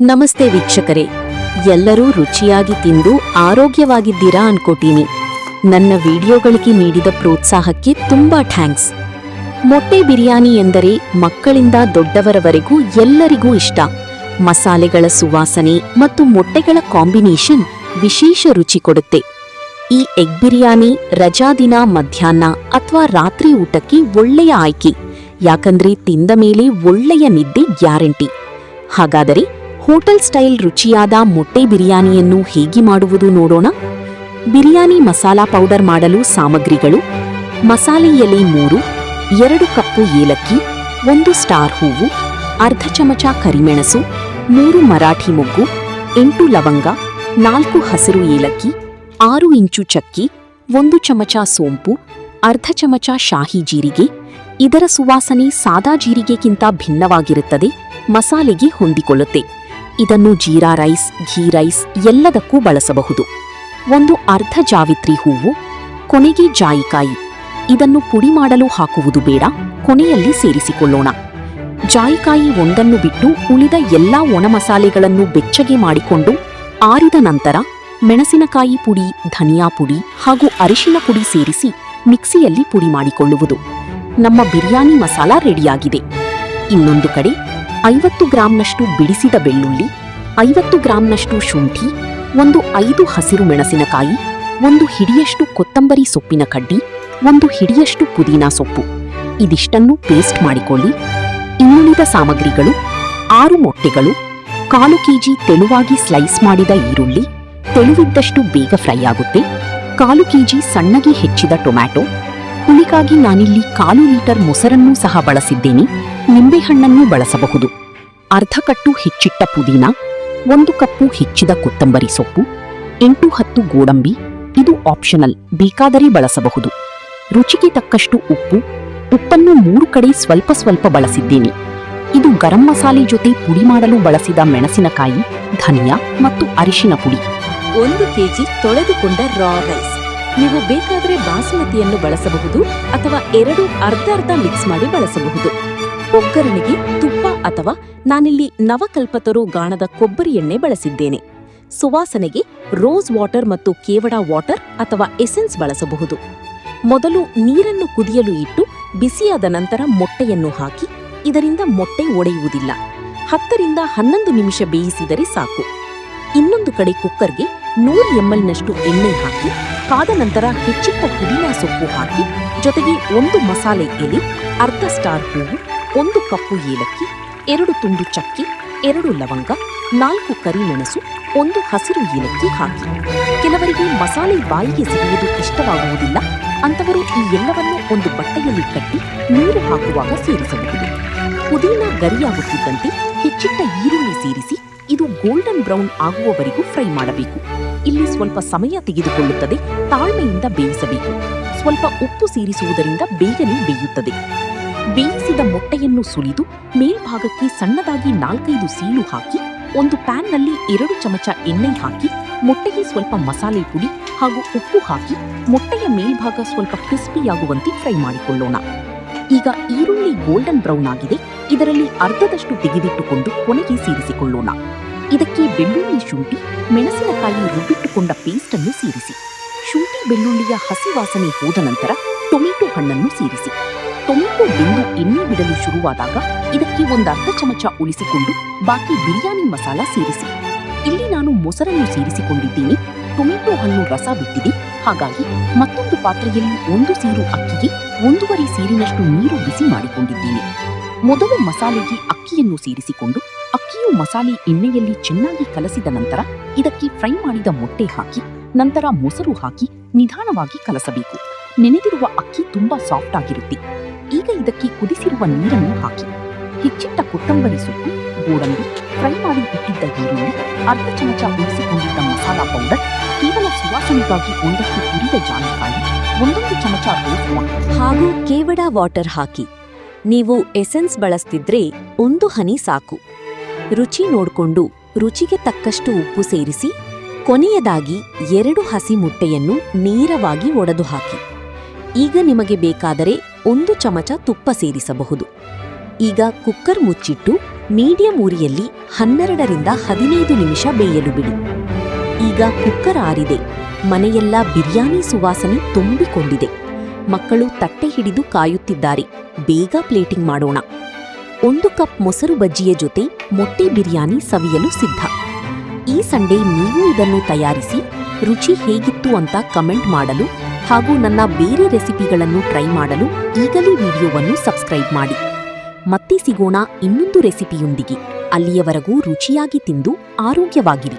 ನಮಸ್ತೆ ವೀಕ್ಷಕರೇ, ಎಲ್ಲರೂ ರುಚಿಯಾಗಿ ತಿಂದು ಆರೋಗ್ಯವಾಗಿದ್ದೀರಾ ಅನ್ಕೋತೀನಿ. ನನ್ನ ವಿಡಿಯೋಗಳಿಗೆ ನೀಡಿದ ಪ್ರೋತ್ಸಾಹಕ್ಕೆ ತುಂಬಾ ಥ್ಯಾಂಕ್ಸ್. ಮೊಟ್ಟೆ ಬಿರಿಯಾನಿ ಎಂದರೆ ಮಕ್ಕಳಿಂದ ದೊಡ್ಡವರವರೆಗೂ ಎಲ್ಲರಿಗೂ ಇಷ್ಟ. ಮಸಾಲೆಗಳ ಸುವಾಸನೆ ಮತ್ತು ಮೊಟ್ಟೆಗಳ ಕಾಂಬಿನೇಷನ್ ವಿಶೇಷ ರುಚಿ ಕೊಡುತ್ತೆ. ಈ ಎಗ್ ಬಿರಿಯಾನಿ ರಜಾದಿನ, ಮಧ್ಯಾಹ್ನ ಅಥವಾ ರಾತ್ರಿ ಊಟಕ್ಕೆ ಒಳ್ಳೆಯ ಆಯ್ಕೆ, ಯಾಕಂದ್ರೆ ತಿಂದ ಮೇಲೆ ಒಳ್ಳೆಯ ನಿದ್ದೆ ಗ್ಯಾರಂಟಿ. ಹಾಗಾದರೆ ಹೋಟೆಲ್ ಸ್ಟೈಲ್ ರುಚಿಯಾದ ಮೊಟ್ಟೆ ಬಿರಿಯಾನಿಯನ್ನು ಹೇಗೆ ಮಾಡುವುದು ನೋಡೋಣ. ಬಿರಿಯಾನಿ ಮಸಾಲಾ ಪೌಡರ್ ಮಾಡಲು ಸಾಮಗ್ರಿಗಳು: ಮಸಾಲೆ ಎಲೆ 3, 2 ಕಪ್ಪು ಏಲಕ್ಕಿ, 1 ಸ್ಟಾರ್ ಹೂವು, ಅರ್ಧ ಚಮಚ ಕರಿಮೆಣಸು, 3 ಮರಾಠಿ ಮೊಗ್ಗು, 8 ಲವಂಗ, 4 ಹಸಿರು ಏಲಕ್ಕಿ, 6 ಇಂಚು ಚಕ್ಕಿ, 1 ಚಮಚ ಸೋಂಪು, ಅರ್ಧ ಚಮಚ ಶಾಹಿ ಜೀರಿಗೆ. ಇದರ ಸುವಾಸನೆ ಸಾದಾ ಜೀರಿಗೆಗಿಂತ ಭಿನ್ನವಾಗಿರುತ್ತದೆ, ಮಸಾಲೆಗೆ ಹೊಂದಿಕೊಳ್ಳುತ್ತೆ. ಇದನ್ನು ಜೀರಾ ರೈಸ್, ಘೀ ರೈಸ್ ಎಲ್ಲದಕ್ಕೂ ಬಳಸಬಹುದು. 1 ಅರ್ಧ ಜಾವಿತ್ರಿ ಹೂವು, ಕೊನೆಗೆ ಜಾಯಿಕಾಯಿ. ಇದನ್ನು ಪುಡಿ ಮಾಡಲು ಹಾಕುವುದು ಬೇಡ, ಕೊನೆಯಲ್ಲಿ ಸೇರಿಸಿಕೊಳ್ಳೋಣ. ಜಾಯಿಕಾಯಿ ಒಂದನ್ನು ಬಿಟ್ಟು ಉಳಿದ ಎಲ್ಲಾ ಒಣ ಮಸಾಲೆಗಳನ್ನು ಬೆಚ್ಚಗೆ ಮಾಡಿಕೊಂಡು ಆರಿದ ನಂತರ ಮೆಣಸಿನಕಾಯಿ ಪುಡಿ, ಧನಿಯಾ ಪುಡಿ ಹಾಗೂ ಅರಿಶಿನ ಪುಡಿ ಸೇರಿಸಿ ಮಿಕ್ಸಿಯಲ್ಲಿ ಪುಡಿ ಮಾಡಿಕೊಳ್ಳುವುದು. ನಮ್ಮ ಬಿರಿಯಾನಿ ಮಸಾಲ ರೆಡಿಯಾಗಿದೆ. ಇನ್ನೊಂದು ಕಡೆ 50 ಗ್ರಾಂನಷ್ಟು ಬಿಡಿಸಿದ ಬೆಳ್ಳುಳ್ಳಿ, 50 ಗ್ರಾಂನಷ್ಟು ಶುಂಠಿ, 5 ಹಸಿರು ಮೆಣಸಿನಕಾಯಿ, 1 ಹಿಡಿಯಷ್ಟು ಕೊತ್ತಂಬರಿ ಸೊಪ್ಪಿನ ಕಡ್ಡಿ, 1 ಹಿಡಿಯಷ್ಟು ಪುದೀನಾ ಸೊಪ್ಪು. ಇದಿಷ್ಟನ್ನು ಪೇಸ್ಟ್ ಮಾಡಿಕೊಳ್ಳಿ. ಇನ್ನುಳಿದ ಸಾಮಗ್ರಿಗಳು: 6 ಮೊಟ್ಟೆಗಳು, 1/4 ಕೆಜಿ ತೆಳುವಾಗಿ ಸ್ಲೈಸ್ ಮಾಡಿದ ಈರುಳ್ಳಿ, ತೆಳುವಿದ್ದಷ್ಟು ಬೇಗ ಫ್ರೈ ಆಗುತ್ತೆ, 1/4 ಕೆಜಿ ಸಣ್ಣಗೆ ಹೆಚ್ಚಿದ ಟೊಮ್ಯಾಟೊ. ಹುಳಿಗಾಗಿ ನಾನಿಲ್ಲಿ 1/4 ಲೀಟರ್ ಮೊಸರನ್ನೂ ಸಹ ಬಳಸಿದ್ದೇನೆ, ನಿಂಬೆಹಣ್ಣನ್ನು ಬಳಸಬಹುದು. ಅರ್ಧ ಕಟ್ಟು ಹೆಚ್ಚಿಟ್ಟ ಪುದೀನ, 1 ಕಪ್ಪು ಹೆಚ್ಚಿದ ಕೊತ್ತಂಬರಿ ಸೊಪ್ಪು, 8-10 ಗೋಡಂಬಿ. ಇದು ಆಪ್ಷನಲ್, ಬೇಕಾದರೆ ಬಳಸಬಹುದು. ರುಚಿಗೆ ತಕ್ಕಷ್ಟು ಉಪ್ಪು. ಉಪ್ಪನ್ನು 3 ಕಡೆ ಸ್ವಲ್ಪ ಸ್ವಲ್ಪ ಬಳಸಿದ್ದೇನೆ. ಇದು ಗರಂ ಮಸಾಲೆ ಜೊತೆ ಪುಡಿ ಮಾಡಲು ಬಳಸಿದ ಮೆಣಸಿನಕಾಯಿ, ಧನಿಯಾ ಮತ್ತು ಅರಿಶಿನ ಪುಡಿ. 1 ಕೆಜಿ ತೊಳೆದುಕೊಂಡ ರಾ ರೈಸ್. ನೀವು ಬೇಕಾದರೆ ಬಾಸುಮತಿಯನ್ನು ಬಳಸಬಹುದು ಅಥವಾ 2 ಅರ್ಧ ಮಿಕ್ಸ್ ಮಾಡಿ ಬಳಸಬಹುದು. ಒಗ್ಗರಣೆಗೆ ತುಪ್ಪ ಅಥವಾ ನಾನಿಲ್ಲಿ ನವಕಲ್ಪತರು ಗಾಣದ ಕೊಬ್ಬರಿ ಎಣ್ಣೆ ಬಳಸಿದ್ದೇನೆ. ಸುವಾಸನೆಗೆ ರೋಸ್ ವಾಟರ್ ಮತ್ತು ಕೇವಡ ವಾಟರ್ ಅಥವಾ ಎಸೆನ್ಸ್ ಬಳಸಬಹುದು. ಮೊದಲು ನೀರನ್ನು ಕುದಿಯಲು ಇಟ್ಟು ಬಿಸಿಯಾದ ನಂತರ ಮೊಟ್ಟೆಯನ್ನು ಹಾಕಿ, ಇದರಿಂದ ಮೊಟ್ಟೆ ಒಡೆಯುವುದಿಲ್ಲ. 10 ರಿಂದ 11 ನಿಮಿಷ ಬೇಯಿಸಿದರೆ ಸಾಕು. ಇನ್ನೊಂದು ಕಡೆ ಕುಕ್ಕರ್ಗೆ 100 ml ಎಣ್ಣೆ ಹಾಕಿ, ಕಾದ ನಂತರ ಹೆಚ್ಚಿಟ್ಟ ಪುದೀನಾ ಸೊಪ್ಪು ಹಾಕಿ, ಜೊತೆಗೆ 1 ಮಸಾಲೆ ಎಲೆ, ಅರ್ಧ ಸ್ಟಾರ್ ಹೂವು, 1 ಕಪ್ಪು ಏಲಕ್ಕಿ, 2 ತುಂಡು ಚಕ್ಕಿ, 2 ಲವಂಗ, 4 ಕರಿಮೆಣಸು, 1 ಹಸಿರು ಏಲಕ್ಕಿ ಹಾಕಿ. ಕೆಲವರಿಗೆ ಮಸಾಲೆ ಬಾಯಿಗೆ ಸಿಗುವುದು ಇಷ್ಟವಾಗುವುದಿಲ್ಲ, ಅಂತವರು ಈ ಎಲ್ಲವನ್ನು ಒಂದು ಬಟ್ಟೆಯಲ್ಲಿ ಕಟ್ಟಿ ನೀರು ಹಾಕುವಾಗ ಸೇರಿಸಬಹುದು. ಪುದೀನಾ ಗರಿಯಾಗುತ್ತಿದ್ದಂತೆ ಹೆಚ್ಚಿಟ್ಟ ಈರುಳ್ಳಿ ಸೇರಿಸಿ ಇದು ಗೋಲ್ಡನ್ ಬ್ರೌನ್ ಆಗುವವರೆಗೂ ಫ್ರೈ ಮಾಡಬೇಕು. ಇಲ್ಲಿ ಸ್ವಲ್ಪ ಸಮಯ ತೆಗೆದುಕೊಳ್ಳುತ್ತದೆ, ತಾಳ್ಮೆಯಿಂದ ಬೇಯಿಸಬೇಕು. ಸ್ವಲ್ಪ ಉಪ್ಪು ಸೇರಿಸುವುದರಿಂದ ಬೇಗನೆ ಬೇಯುತ್ತದೆ. ಬೇಯಿಸಿದ ಮೊಟ್ಟೆಯನ್ನು ಸುಲಿದು ಮೇಲ್ಭಾಗಕ್ಕೆ ಸಣ್ಣದಾಗಿ 4-5 ಸೀಳು ಹಾಕಿ, ಒಂದು ಪ್ಯಾನ್ನಲ್ಲಿ 2 ಚಮಚ ಎಣ್ಣೆ ಹಾಕಿ, ಮೊಟ್ಟೆಗೆ ಸ್ವಲ್ಪ ಮಸಾಲೆ ಪುಡಿ ಹಾಗೂ ಉಪ್ಪು ಹಾಕಿ, ಮೊಟ್ಟೆಯ ಮೇಲ್ಭಾಗ ಸ್ವಲ್ಪ ಕ್ರಿಸ್ಪಿಯಾಗುವಂತೆ ಫ್ರೈ ಮಾಡಿಕೊಳ್ಳೋಣ. ಈಗ ಈರುಳ್ಳಿ ಗೋಲ್ಡನ್ ಬ್ರೌನ್ ಆಗಿದೆ, ಇದರಲ್ಲಿ ಅರ್ಧದಷ್ಟು ತೆಗೆದಿಟ್ಟುಕೊಂಡು ಕೊನೆಗೆ ಸೇರಿಸಿಕೊಳ್ಳೋಣ. ಇದಕ್ಕೆ ಬೆಳ್ಳುಳ್ಳಿ, ಶುಂಠಿ, ಮೆಣಸಿನಕಾಯಿ ರುಬ್ಬಿಟ್ಟುಕೊಂಡ ಪೇಸ್ಟ್ ಅನ್ನು ಸೇರಿಸಿ. ಶುಂಠಿ ಬೆಳ್ಳುಳ್ಳಿಯ ಹಸಿ ವಾಸನೆ ಹೋದ ನಂತರ ಟೊಮೆಟೊ ಹಣ್ಣನ್ನು ಸೇರಿಸಿ. ಟೊಮೆಟೊ ಬೆಂದು ಎಣ್ಣೆ ಬಿಡಲು ಶುರುವಾದಾಗ ಇದಕ್ಕೆ 1 ಅರ್ಧ ಚಮಚ ಉಳಿಸಿಕೊಂಡು ಬಾಕಿ ಬಿರಿಯಾನಿ ಮಸಾಲ ಸೇರಿಸಿ. ಇಲ್ಲಿ ನಾನು ಮೊಸರನ್ನು ಸೇರಿಸಿಕೊಂಡಿದ್ದೀನಿ. ಟೊಮೆಟೊ ಹಣ್ಣು ರಸ ಬಿಟ್ಟಿದೆ, ಹಾಗಾಗಿ ಮತ್ತೊಂದು ಪಾತ್ರೆಯಲ್ಲಿ 1 ಸೇರು ಅಕ್ಕಿಗೆ 1.5 ಸೇರಿನಷ್ಟು ನೀರು ಬಿಸಿ ಮಾಡಿಕೊಂಡಿದ್ದೀನಿ. ಮೊದಲು ಮಸಾಲೆಗೆ ಅಕ್ಕಿಯನ್ನು ಸೇರಿಸಿಕೊಂಡು ಅಕ್ಕಿಯು ಮಸಾಲೆ ಎಣ್ಣೆಯಲ್ಲಿ ಚೆನ್ನಾಗಿ ಕಲಸಿದ ನಂತರ ಇದಕ್ಕೆ ಫ್ರೈ ಮಾಡಿದ ಮೊಟ್ಟೆ ಹಾಕಿ, ನಂತರ ಮೊಸರು ಹಾಕಿ ನಿಧಾನವಾಗಿ ಕಲಸಬೇಕು. ನೆನೆದಿರುವ ಅಕ್ಕಿ ತುಂಬಾ ಸಾಫ್ಟ್ ಆಗಿರುತ್ತೆ. ಈಗ ಇದಕ್ಕೆ ಕುದಿಸಿರುವ ನೀರನ್ನು ಹಾಕಿ, ಹೆಚ್ಚಿಟ್ಟ ಕೊತ್ತಂಬರಿ ಸೊಪ್ಪು, ಗೋಡಂಬಿ, ಫ್ರೈ ಮಾಡಿ ಇಟ್ಟಿದ್ದ ಈರುಳ್ಳಿ, ಅರ್ಧ ಚಮಚ ಉಳಿಸಿಕೊಂಡಿದ್ದ ಮಸಾಲಾ ಪೌಡರ್, ಕೇವಲ ಸುವಾಸನೆಗಾಗಿ 1 ಹುರಿದ ಜಾಯಿಕಾಯಿ, 1 ಚಮಚ ರೋಸ್ ವಾಟರ್ ಹಾಗೂ ಕೇವಡ ವಾಟರ್ ಹಾಕಿ. ನೀವು ಎಸೆನ್ಸ್ ಬಳಸ್ತಿದ್ರೆ 1 ಹನಿ ಸಾಕು. ರುಚಿ ನೋಡ್ಕೊಂಡು ರುಚಿಗೆ ತಕ್ಕಷ್ಟು ಉಪ್ಪು ಸೇರಿಸಿ, ಕೊನೆಯದಾಗಿ 2 ಹಸಿ ಮೊಟ್ಟೆಯನ್ನು ನೇರವಾಗಿ ಒಡೆದು ಹಾಕಿ. ಈಗ ನಿಮಗೆ ಬೇಕಾದರೆ 1 ಚಮಚ ತುಪ್ಪ ಸೇರಿಸಬಹುದು. ಈಗ ಕುಕ್ಕರ್ ಮುಚ್ಚಿಟ್ಟು ಮೀಡಿಯಂ ಉರಿಯಲ್ಲಿ 12ರಿಂದ 15 ನಿಮಿಷ ಬೇಯಲು ಬಿಡಿ. ಈಗ ಕುಕ್ಕರ್ ಆರಿದೆ. ಮನೆಯೆಲ್ಲ ಬಿರಿಯಾನಿ ಸುವಾಸನೆ ತುಂಬಿಕೊಂಡಿದೆ. ಮಕ್ಕಳು ತಟ್ಟೆ ಹಿಡಿದು ಕಾಯುತ್ತಿದ್ದಾರೆ. ಬೇಗ ಪ್ಲೇಟಿಂಗ್ ಮಾಡೋಣ. 1 ಕಪ್ ಮೊಸರು ಬಜ್ಜಿಯ ಜೊತೆ ಮೊಟ್ಟೆ ಬಿರಿಯಾನಿ ಸವಿಯಲು ಸಿದ್ಧ. ಈ ಸಂಡೇ ನೀವು ಇದನ್ನು ತಯಾರಿಸಿ ರುಚಿ ಹೇಗಿತ್ತು ಅಂತ ಕಮೆಂಟ್ ಮಾಡಲು ಹಾಗೂ ನನ್ನ ಬೇರೆ ರೆಸಿಪಿಗಳನ್ನು ಟ್ರೈ ಮಾಡಲು ಈಗಲೇ ವಿಡಿಯೋವನ್ನು ಸಬ್ಸ್ಕ್ರೈಬ್ ಮಾಡಿ. ಮತ್ತೆ ಸಿಗೋಣ ಇನ್ನೊಂದು ರೆಸಿಪಿಯೊಂದಿಗೆ. ಅಲ್ಲಿಯವರೆಗೂ ರುಚಿಯಾಗಿ ತಿಂದು ಆರೋಗ್ಯವಾಗಿರಿ.